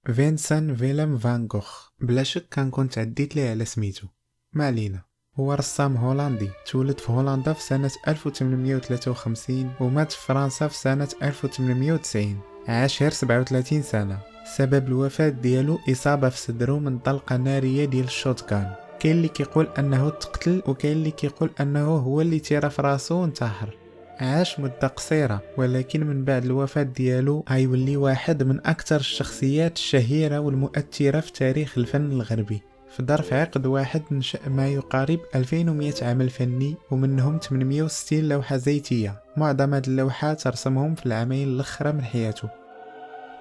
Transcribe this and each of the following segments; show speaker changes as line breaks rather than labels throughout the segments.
فينسان فيلم فان غوخ، بلا شك كنكون تعديت ليه على سميتو. ما علينا. هو رسام هولندي تولد في هولندا في سنة 1853 ومات في فرنسا في سنة 1890. عاش غير 37 سنة. سبب الوفاة ديالو إصابة في صدرو من طلقة نارية ديال الشوتغان. كاين اللي كيقول انه تقتل وكاين اللي كيقول انه هو اللي تيرا في راسو وانتحر. عاش مدة قصيرة، ولكن من بعد الوفاة ديالو غيولي واحد من أكثر الشخصيات الشهيرة والمؤثرة في تاريخ الفن الغربي. في ظرف عقد واحد نشأ ما يقارب 2100 عمل فني، ومنهم 860 لوحة زيتية. معظم هاد اللوحات رسمهم في العامين الأخرى من حياته.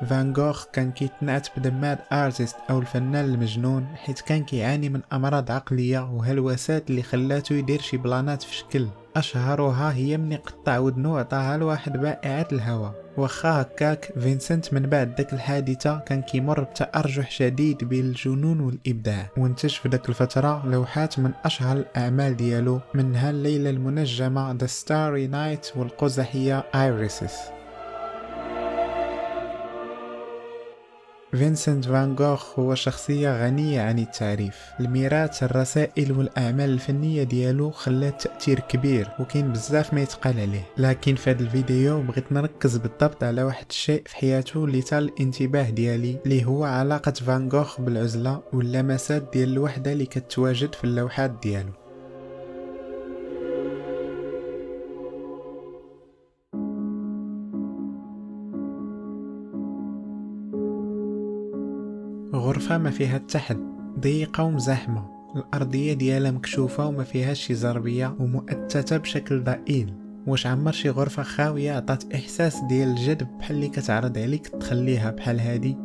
فان غوخ كان كيتنعت بدماد ارتست او الفنان المجنون، حيت كان كيعاني من امراض عقليه وهلوسات اللي خلاتو يدير شي بلانات في شكل. اشهرها هي مني قطع ودنو عطاها لواحد بائعة الهواء. واخا هكاك فينسنت من بعد داك الحادثه كان كيمر بتأرجح شديد بين الجنون والابداع، وانتج في داك الفتره لوحات من اشهر الاعمال ديالو، منها الليله المنجمه The Starry Night والقزحيه Irises. فينسنت فان غوخ هو شخصية غنية عن التعريف. الميراث، الرسائل والأعمال الفنية ديالو خلات تأثير كبير، وكاين بزاف ما يتقال عليه. لكن في هذا الفيديو بغيت نركز بالضبط على واحد الشيء في حياته اللي تال الانتباه ديالي، اللي هو علاقة فان غوخ بالعزلة واللمسات ديال الوحدة اللي كتواجد في اللوحات ديالو. غرفة ما فيها حتى حد، ضيقة ومزاحمة، الأرضية ديالها مكشوفة وما فيهاش شي زربية ومؤتتة بشكل ضئيل. واش عمر شي غرفة خاوية عطات إحساس ديال الجذب بحال اللي كتعرض عليك تخليها بحال هادي؟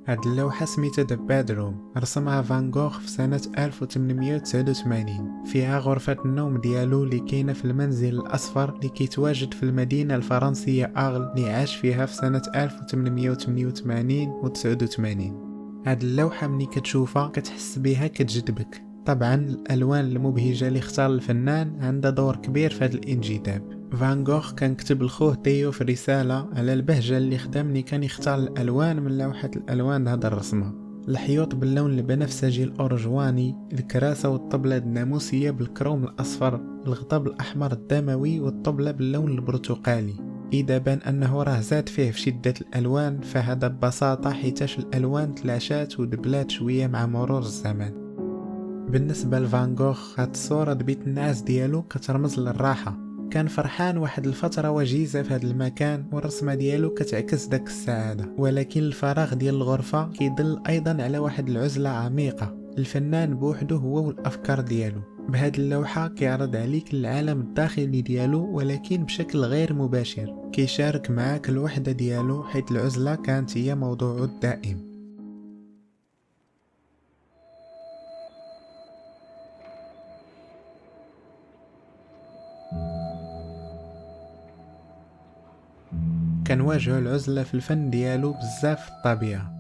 هاد اللوحة سميتها The Bedroom، رسمها فان غوخ في سنة 1889. فيها غرفة النوم ديالو اللي كاينة في المنزل الأصفر اللي كيتواجد في المدينة الفرنسية أغل، اللي عاش فيها في سنة 1888 و 89. هاد اللوحة مني كتشوفها كتحس بها كتجذبك. طبعا الالوان المبهجة اللي اختار الفنان عندها دور كبير في هاد الانجذاب. فان غوخ كان كتب لخوه تيو في رسالة على البهجة اللي خدامني كان يختار الالوان من لوحة الالوان هذا الرسمة. الحيوط باللون البنفسجي الأرجواني، الكراسة والطبلة الناموسية بالكروم الأصفر، الغطاء الأحمر الدموي والطبلة باللون البرتقالي. إذا بان أنه راه زاد فيه في شدة الألوان فهذا ببساطة حيتاش الألوان تلاشات ودبلات شوية مع مرور الزمان. بالنسبة لفان غوخ، هاد الصورة دبيت النعاس ديالو كترمز للراحة. كان فرحان واحد الفترة وجيزة في هاد المكان، والرسمة ديالو كتعكس داك السعادة. ولكن الفراغ ديال الغرفة كيدل أيضا على واحد العزلة عميقة. الفنان بوحده هو والأفكار ديالو. بهاد اللوحة كيعرض عليك العالم الداخلي ديالو، ولكن بشكل غير مباشر كيشارك معاك الوحدة ديالو، حيث العزلة كانت هي موضوعه الدائم. كنواجهو العزلة في الفن ديالو بزاف في الطبيعة.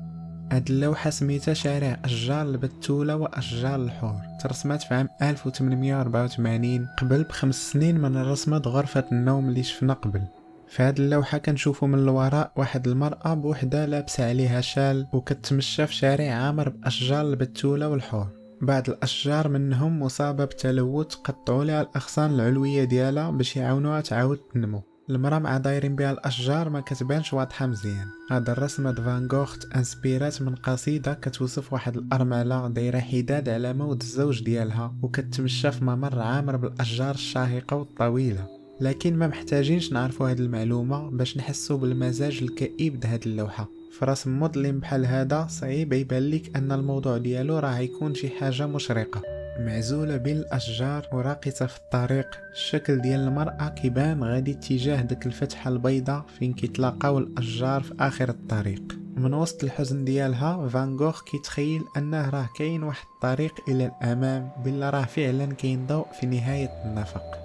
هاد اللوحة سميتها شارع أشجار البتولة وأشجار الحور، ترسمات في عام 1884، قبل ب5 سنين من رسمة غرفة النوم اللي شفنا قبل. في هاد اللوحة كنشوفو من الوراء واحد المرأة بوحدة لابسة عليها شال وكتمشى في شارع عامر بأشجار البتولة والحور. بعض الأشجار منهم مصابة بتلوث قطعوا لها الأغصان العلوية ديالها باش يعاونوها تعاود تنمو. المرأة مع دايرين بها الأشجار ما كتبانش واضحة مزيان. هاد الرسمة فان غوخ انسبيرات من قصيدة كتوصف واحد الأرملة دايرة حداد على موت الزوج ديالها وكتمشى في ممر عامر بالأشجار الشاهقة والطويلة. لكن ما محتاجينش نعرفوا هاد المعلومة باش نحسوا بالمزاج الكئيب دهاد اللوحة. في رسم مظلم بحال هذا صعيب يبان لك ان الموضوع ديالو راه يكون شي حاجة مشرقة. معزولة بين الأشجار وراقصة في الطريق، الشكل ديال المرأة كيبان غادي اتجاه ديك الفتحة البيضاء فين كيتلاقاو الأشجار في آخر الطريق. من وسط الحزن ديالها فان غوخ كيتخيل أنه راه كاين واحد الطريق إلى الأمام، بلا راه فعلا كاين ضوء في نهاية النفق.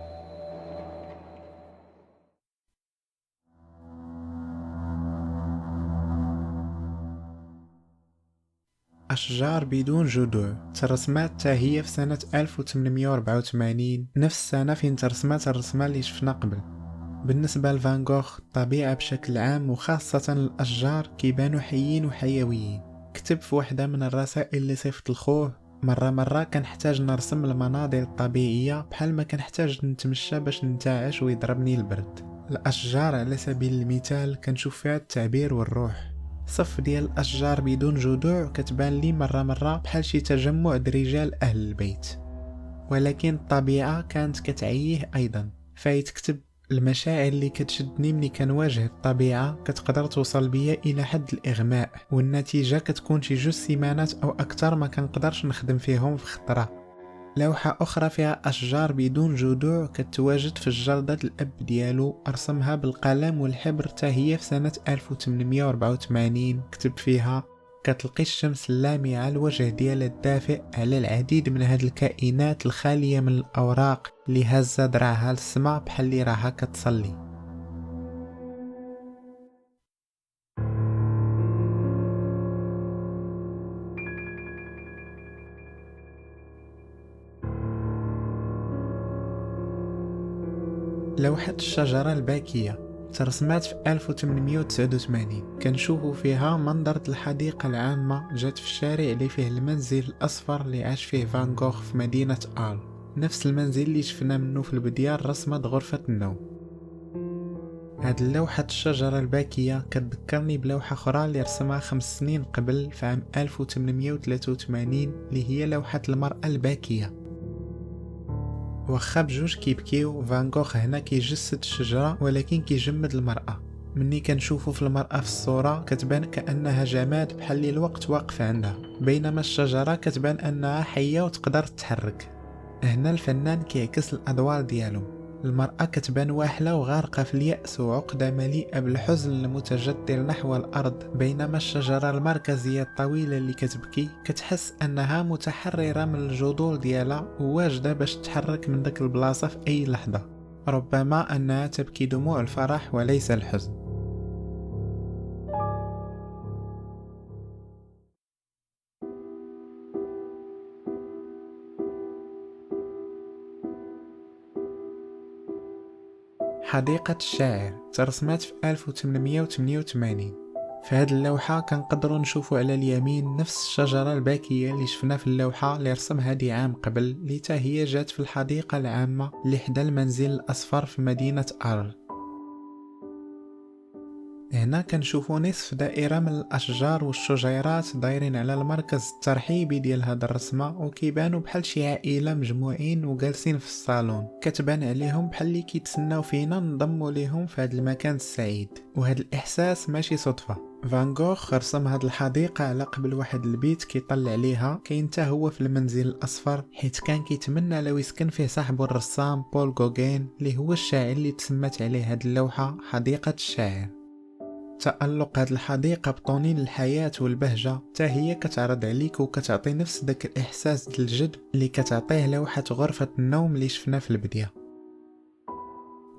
أشجار بدون جذور، ترسمات هي في سنة 1884، نفس السنة فين ترسمات الرسمة اللي شفنا قبل. بالنسبة لفان غوخ الطبيعة بشكل عام وخاصة الأشجار كيبانوا حيين وحيويين. كتب في واحدة من الرسائل اللي صيفط لخوه: مرة كنحتاج نرسم المناظر الطبيعية بحال ما كنحتاج نتمشى باش ننتعش ويضربني البرد. الأشجار على سبيل المثال كنشوف فيها التعبير والروح. صف ديال الأشجار بدون جذوع كتبان لي مرة بحال شي تجمع د رجال أهل البيت، ولكن الطبيعة كانت كتعيه أيضا. فيتكتب: المشاعر اللي كتشدني ملي كنواجه الطبيعة كتقدر توصل بيا إلى حد الإغماء، والنتيجة كتكون شي 2 سيمانات أو أكثر ما كنقدرش نخدم فيهم في خطرة. لوحة أخرى فيها أشجار بدون جذوع كتواجد في الجلدة الأب ديالو، أرسمها بالقلم والحبر تاهي في سنة 1884. كتب فيها: كتلقي الشمس اللامعة الوجه ديالها الدافئ على العديد من هاد الكائنات الخالية من الأوراق اللي هزة دراعها للسما بحال اللي راها كتصلي. لوحة الشجرة الباكية ترسمات في 1889. كنشوفوا فيها منظرة الحديقة العامة جات في الشارع اللي فيه المنزل الأصفر اللي عاش فيه فان غوغ في مدينة آل، نفس المنزل اللي شفنا منه في البداية رسمة غرفة النوم. هاد اللوحة الشجرة الباكية كتذكرني بلوحة أخرى اللي رسمها 5 سنين قبل في عام 1883 اللي هي لوحة المرأة الباكية. واخا بجوج كيبكيو، فان غوغ هنا كيجسد الشجرة ولكن كيجمد المرأة. مني كنشوفو في المرأة في الصورة كتبان كأنها جماد بحال اللي الوقت واقف عندها، بينما الشجرة كتبان أنها حية وتقدر تتحرك. هنا الفنان كيعكس الأدوار ديالو، المرأة كتبان واحلة وغارقة في اليأس وعقدة مليئة بالحزن المتجدر نحو الأرض، بينما الشجرة المركزية الطويلة اللي كتبكي كتحس أنها متحررة من الجذور ديالها وواجدة باش تتحرك من داك البلاصة في أي لحظة، ربما أنها تبكي دموع الفرح وليس الحزن. حديقة الشاعر ترسمات في 1888. في هذه اللوحة كنقدروا نشوفوا على اليمين نفس الشجرة الباكية اللي شفنا في اللوحة اللي رسمها دي عام قبل، اللي تا هي جات في الحديقة العامة اللي حدا المنزل الأصفر في مدينة آرل. هنا كنشوفوا نصف دائرة من الأشجار والشجيرات دايرين على المركز الترحيبي ديال هاد الرسمة، وكيبانوا بحال شي عائلة مجموعين وجالسين في الصالون، كتبان عليهم بحال اللي كيتسناو فينا نضموا ليهم في هاد المكان السعيد. وهاد الإحساس ماشي صدفة، فان غوغ رسم هاد الحديقة على قبل واحد البيت كيطلع عليها كاين تا هو في المنزل الأصفر، حيت كان كيتمنى لو يسكن فيه صاحبه الرسام بول غوغين اللي هو الشاعر اللي تسمت عليه هاد اللوحة حديقة الشاعر. تألق هاد الحديقة بطونين الحياة والبهجة تا هي كتعرض عليك وكتعطي نفس داك الإحساس ديال الجد اللي كتعطيه لوحة غرفة النوم اللي شفنا في البداية.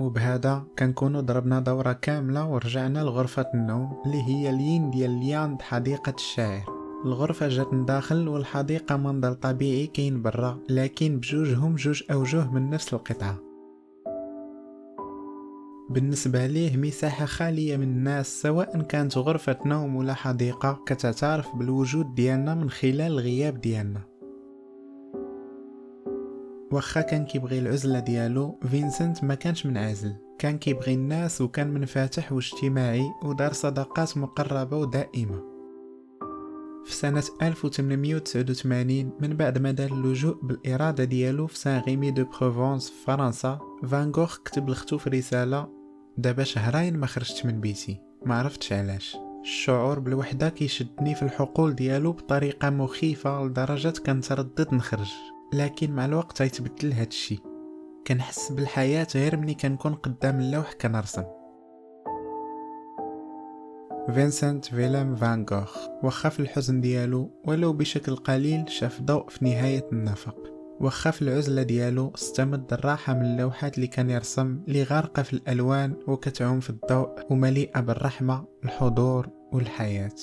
وبهذا كنكونوا ضربنا دورة كاملة ورجعنا لغرفة النوم اللي هي الين ديال لياند حديقة الشاعر. الغرفة جات من داخل والحديقة منظر طبيعي كاين برا، لكن بجوجهم جوج أوجه من نفس القطعة. بالنسبة ليه مساحة خالية من الناس، سواء كانت غرفة نوم ولا حديقة، كتعترف بالوجود ديالنا من خلال الغياب ديالنا. واخا كان كيبغي العزلة ديالو، فينسنت ما كانش منعزل، كان كيبغي الناس وكان منفتح واجتماعي ودار صداقات مقربة ودائمة. في سنة 1889 من بعد ما دار اللجوء بالإرادة ديالو في سان ريمي دو بروفونس في فرنسا، فان غوغ كتب لختو في رسالة: دابا شهرين ما خرجت من بيتي، ما عرفتش علاش. الشعور بالوحدة كيشدني في الحقول ديالو بطريقة مخيفة لدرجة كنتردد نخرج، لكن مع الوقت غيتبدل هادشي. كنحس بالحياة غير ملي كنكون قدام اللوح كنرسم. فينسنت فيلم فان غوغ واخا في الحزن ديالو ولو بشكل قليل شاف ضوء في نهاية النفق، واخا في العزلة ديالو استمد الراحة من اللوحات اللي كان يرسم اللي غارقة في الألوان وكتعوم في الضوء ومليئة بالرحمة، الحضور والحياة.